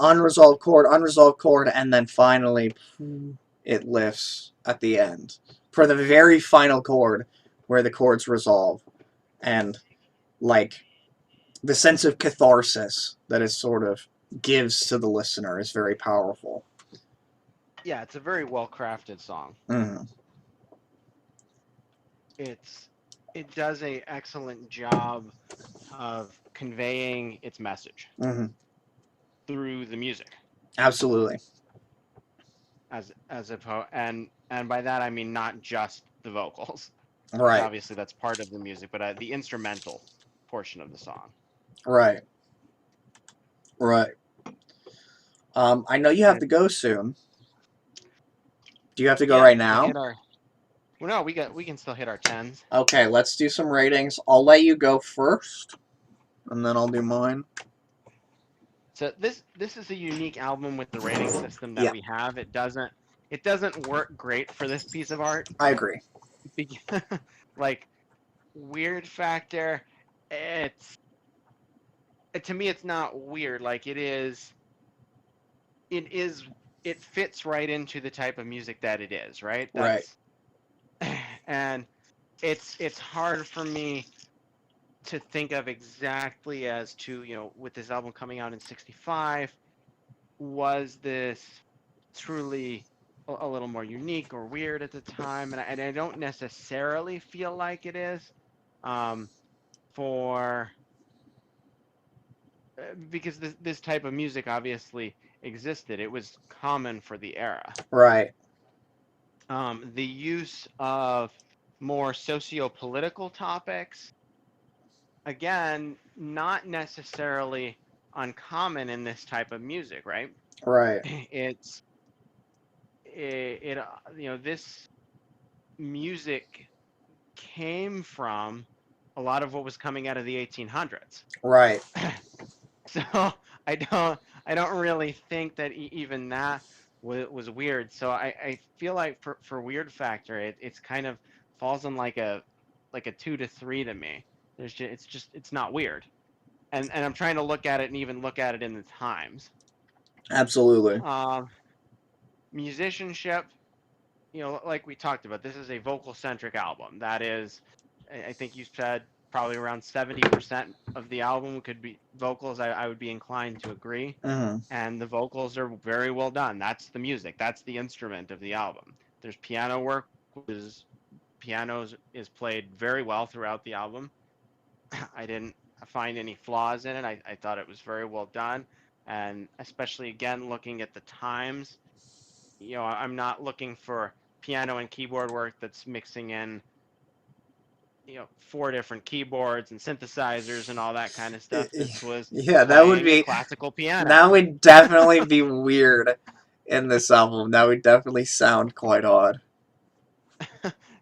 unresolved chord, and then finally it lifts at the end for the very final chord where the chords resolve. And like the sense of catharsis that it sort of gives to the listener is very powerful. Yeah, it's a very well crafted song. Mm-hmm. It's it does a excellent job of conveying its message Mm-hmm. through the music Absolutely. and by that I mean not just the vocals because Right. obviously that's part of the music, but the instrumental portion of the song. Right. Right. I know you have And to go soon. Do you have to go yeah, right we now? hit our well, no, we can still hit our tens. Okay, let's do some ratings. I'll let you go first, and then I'll do mine. So this is a unique album with the rating system that Yeah, we have. It doesn't work great for this piece of art. I agree. Like weird factor, it's to me it's not weird. Like it is it fits right into the type of music that it is, right? Right. That's and it's hard for me to think of exactly as to, with this album coming out in 65, was this truly a little more unique or weird at the time? And I don't necessarily feel like it is, um, for because this type of music obviously existed. It was common for the era. Right. The use of more socio-political topics, again, not necessarily uncommon in this type of music, right? Right. It's this music came from a lot of what was coming out of the 1800s. Right. So I don't I don't really think that even that was weird. So I feel like for weird factor, it's kind of falls on like a 2 to 3 to me. It's not weird. And I'm trying to look at it and even look at it in the times. Absolutely. Um, Musicianship, like we talked about, this is a vocal centric album. That is, I think you said probably around 70% of the album could be vocals. I would be inclined to agree. Hmm. And the vocals are very well done. That's the music. That's the instrument of the album. There's piano work, is pianos is played very well throughout the album. I didn't find any flaws in it. I thought it was very well done, and especially again looking at the times, I'm not looking for piano and keyboard work that's mixing in, 4 different keyboards and synthesizers and all that kind of stuff. This was Yeah, playing a classical that piano. would definitely be weird in this album. That would definitely sound quite odd.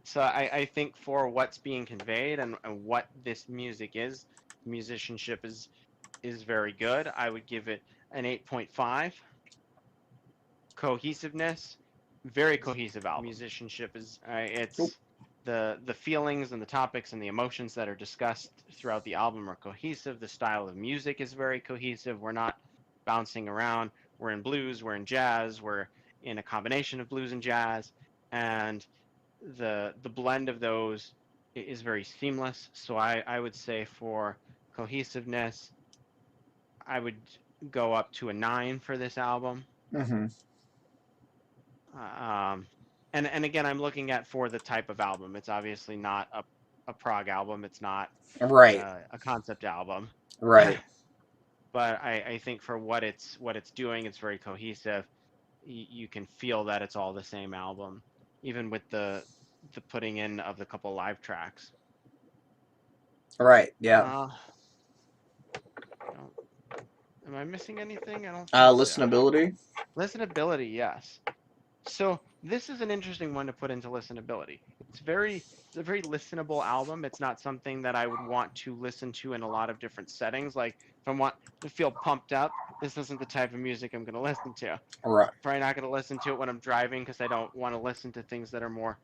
So I think for what's being conveyed and what this music is, musicianship is very good. I would give it an 8.5. Cohesiveness, very cohesive album. Musicianship is Oop. it's the feelings and the topics and the emotions that are discussed throughout the album are cohesive. The style of music is very cohesive. We're not bouncing around. We're in blues, we're in jazz, we're in a combination of blues and jazz, and the blend of those is very seamless. So I would say for cohesiveness, I would go up to a 9 for this album. Hmm. Um, and again, I'm looking at for the type of album. It's obviously not a prog album. It's not Right. a concept album. Right. But I think for what it's doing, it's very cohesive. You can feel that it's all the same album, even with the putting in of the couple live tracks. Right. Yeah. Uh, don't, am I missing anything? I don't think so. Listenability. Listenability, yes. So this is an interesting one to put into listenability. It's a very listenable album. It's not something that I would want to listen to in a lot of different settings. Like if I want to feel pumped up, this isn't the type of music I'm going to listen to. Right. Probably not going to listen to it when I'm driving because I don't want to listen to things that are more.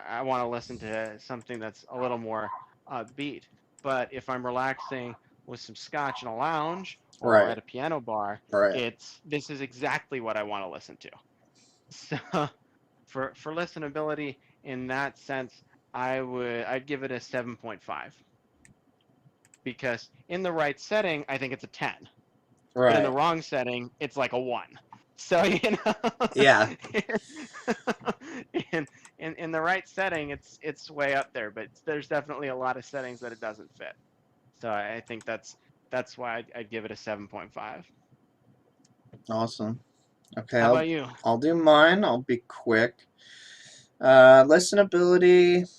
I want to listen to something that's a little more beat. But if I'm relaxing with some scotch in a lounge or Right. at a piano bar, Right. this is exactly what I want to listen to. So for listenability in that sense, I'd give it a 7.5 because in the right setting, I think it's a 10, but in the Right. wrong setting, it's like a 1. So Yeah. in, in the right setting, it's way up there, but there's definitely a lot of settings that it doesn't fit. So I think that's why I'd give it a 7.5. Awesome. Okay, How about you? I'll do mine. I'll be quick. Listenability.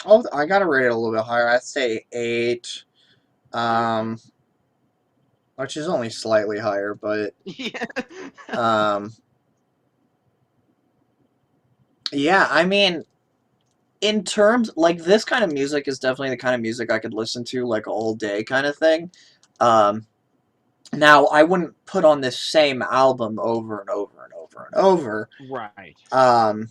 Oh, I gotta rate it a little bit higher. I'd say 8. Um, which is only slightly higher, but Yeah. um, yeah. I mean, in terms like this kind of music is definitely the kind of music I could listen to like all day, kind of thing. Um, Now I wouldn't put on this same album over and over and over and over. Right. Um,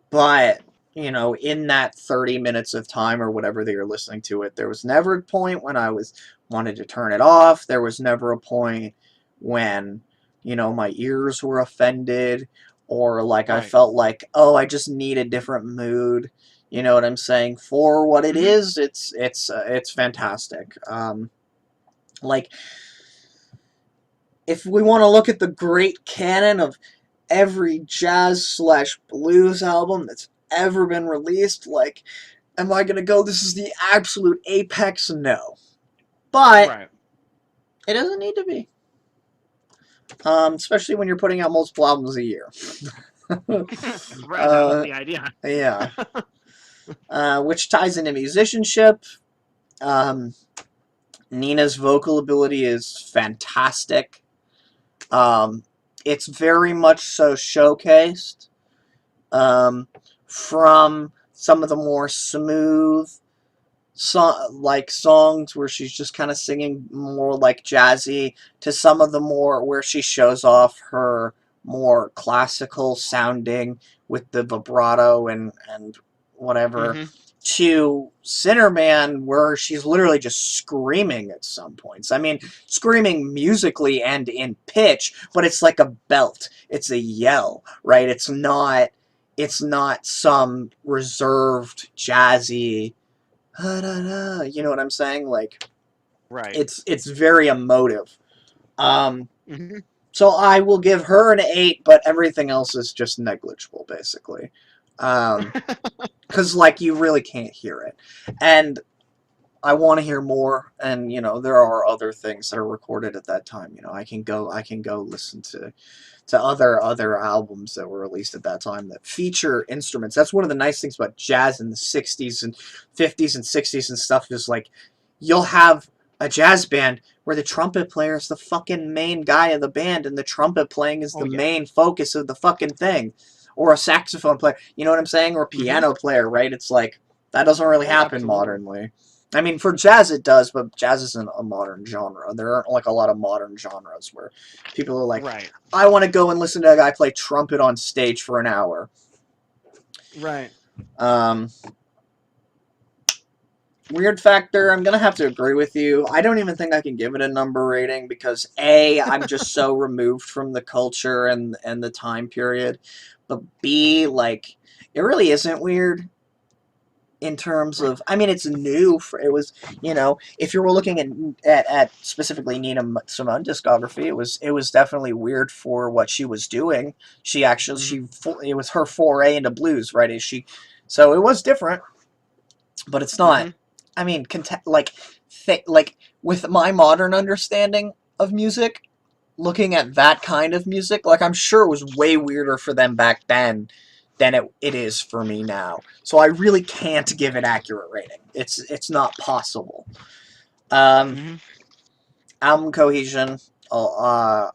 But, in that 30 minutes of time or whatever that you're listening to it, there was never a point when I was wanted to turn it off. There was never a point when, my ears were offended or like I Right. felt like, oh, I just need a different mood. You know what I'm saying? For what it Hmm. is, it's fantastic. Like, if we want to look at the great canon of every jazz slash blues album that's ever been released, like, am I gonna go, this is the absolute apex? No. But Right. it doesn't need to be. Especially when you're putting out multiple albums a year. Right. That was uh, the idea. yeah. Which ties into musicianship. Um, Nina's vocal ability is fantastic. Um, it's very much so showcased um, from some of the more smooth like songs where she's just kind of singing more like jazzy to some of the more where she shows off her more classical sounding with the vibrato and whatever, Hmm. to Sinner Man where she's literally just screaming at some points. I mean, screaming musically and in pitch, but it's like a belt. It's a yell, right? It's not some reserved jazzy, you know what I'm saying? Like, Right. it's very emotive. Um, Hmm. so I will give her an 8, but everything else is just negligible, basically. Because like you really can't hear it, and I want to hear more. And there are other things that are recorded at that time. I can go listen to other albums that were released at that time that feature instruments. That's one of the nice things about jazz in the 60s and 50s and 60s and stuff, is like you'll have a jazz band where the trumpet player is the fucking main guy of the band and the trumpet playing is Oh the yeah. main focus of the fucking thing. Or a saxophone player, you know what I'm saying? Or a Hmm. piano player, right? It's like that doesn't really Oh, happen absolutely. modernly. I mean, for jazz it does, but jazz isn't a modern genre. There aren't like a lot of modern genres where people are like, Right. I want to go and listen to a guy play trumpet on stage for an hour. Right. Um, Weird factor, I'm gonna have to agree with you. I don't even think I can give it a number rating because A, I'm just so removed from the culture and the time period. But B, like, it really isn't weird in terms Right. of, I mean, it's new. It was, if you were looking at specifically Nina Simone discography, it was definitely weird for what she was doing. She actually Hmm. it was her foray into blues, right? So it was different, but it's not. Hmm. I mean, like with my modern understanding of music, looking at that kind of music, like I'm sure it was way weirder for them back then than it is for me now. So I really can't give it accurate rating. It's not possible. Um, Hmm. Album cohesion. I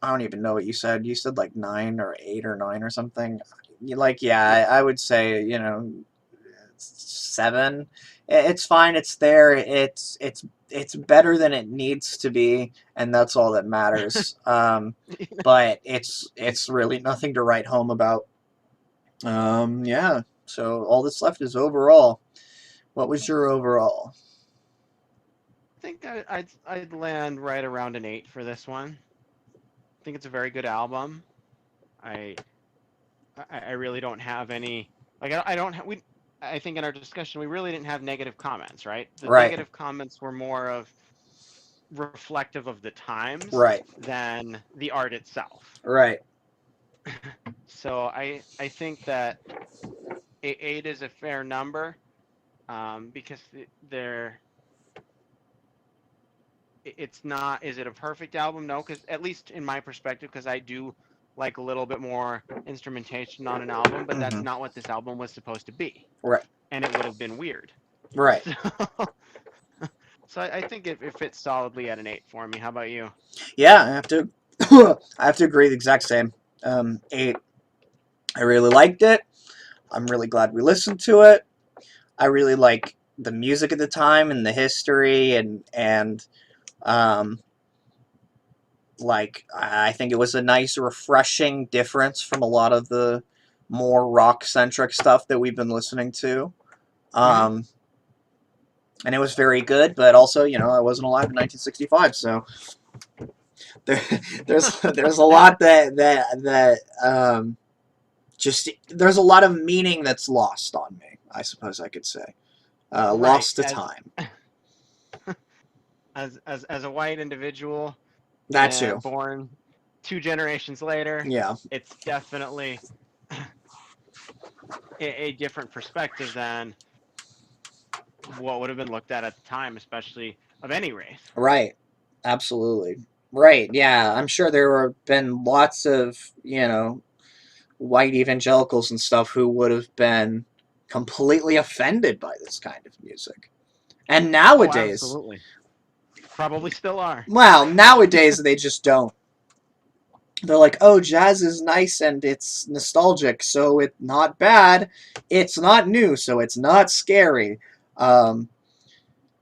don't even know what you said. You said like 9 or 8 or 9 or something. Like, yeah, Yeah. I would say 7. It's fine. It's there. It's better than it needs to be, and that's all that matters. But it's really nothing to write home about. Yeah. So all that's left is overall. What was your overall? I think I'd land right around an 8 for this one. I think it's a very good album. I I really don't have any, like I don't have, we I think in our discussion we really didn't have negative comments, right? The Right. negative comments were more of reflective of the times Right. than the art itself. Right. So I think that 8 is a fair number, because they're it's not, is it a perfect album? No, because at least in my perspective, because I do like a little bit more instrumentation on an album, but that's Hmm. not what this album was supposed to be, Right. and it would have been weird. Right. So, so I think it fits solidly at an 8 for me. How about you? Yeah, I have to. I have to agree the exact same. 8. I really liked it. I'm really glad we listened to it. I really like the music at the time and the history and um, like I think it was a nice, refreshing difference from a lot of the more rock centric stuff that we've been listening to. Hmm. Um, and it was very good, but also, I wasn't alive in 1965, so there, there's a Yeah. lot that just there's a lot of meaning that's lost on me, I suppose I could say. Right. Lost to time. As a white individual, That too. born 2 generations later, Yeah. it's definitely a different perspective than what would have been looked at the time, especially of any race. Right. Absolutely. Right. Yeah. I'm sure there have been lots of, white evangelicals and stuff who would have been completely offended by this kind of music. And Oh, nowadays, absolutely. Probably still are. well, nowadays they just don't. They're like, oh, jazz is nice and it's nostalgic, so it's not bad. It's not new, so it's not scary. Um,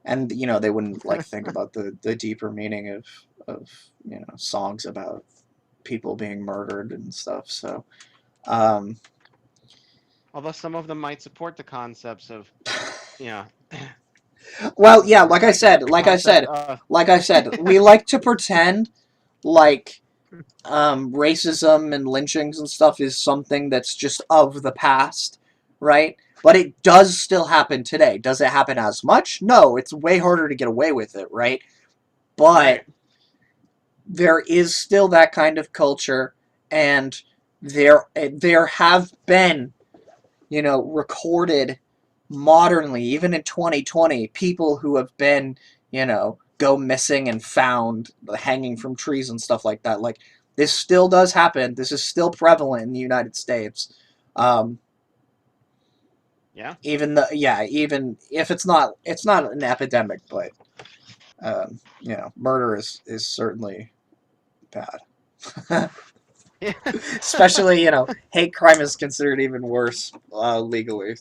and they wouldn't like think about the deeper meaning of songs about people being murdered and stuff. So, um, Although some of them might support the concepts of, you know, well, yeah, like I like said, the like I concept said, of like I said, we like to pretend like racism and lynchings and stuff is something that's just of the past, right? But it does still happen today. Does it happen as much? No, it's way harder to get away with it, right? But right. there is still that kind of culture, and there have been, recorded modernly, even in 2020, people who have been, go missing and found hanging from trees and stuff like that. Like, this still does happen. This is still prevalent in the United States. Um, Yeah. even if it's not an epidemic, but murder is certainly bad. Yeah. Especially, hate crime is considered even worse legally.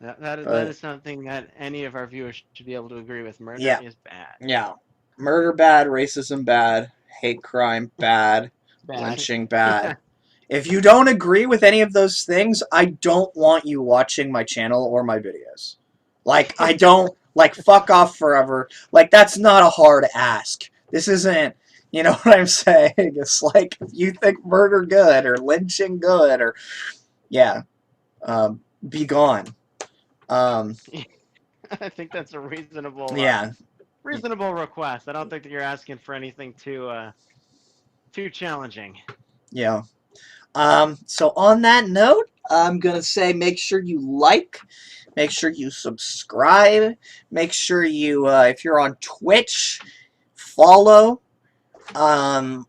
That But is something that any of our viewers should be able to agree with. Murder yeah, is bad. yeah, murder bad, racism bad, hate crime bad, Bad. lynching bad. If you don't agree with any of those things, I don't want you watching my channel or my videos. Like, I don't, like, fuck off forever. Like, that's not a hard ask. This isn't, you know what I'm saying? It's like, if you think murder good or lynching good or, yeah, be gone. Um, I think that's a yeah, reasonable request. I don't think that you're asking for anything too challenging. yeah. So on that note, I'm gonna say make sure you like, make sure you subscribe, make sure you, if you're on Twitch, follow. Um,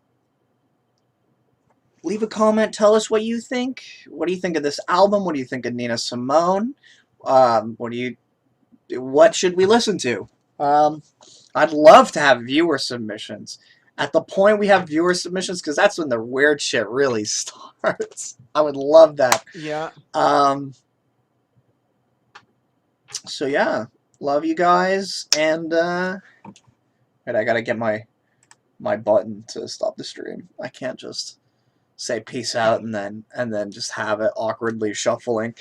Leave a comment. Tell us what you think. What do you think of this album? What do you think of Nina Simone? What should we listen to? Um, I'd love to have viewer submissions. At the point we have viewer submissions, because that's when the weird shit really starts. I would love that. Yeah. Um, so yeah, love you guys, and wait, I gotta get my button to stop the stream. I can't just say peace out and then just have it awkwardly shuffling.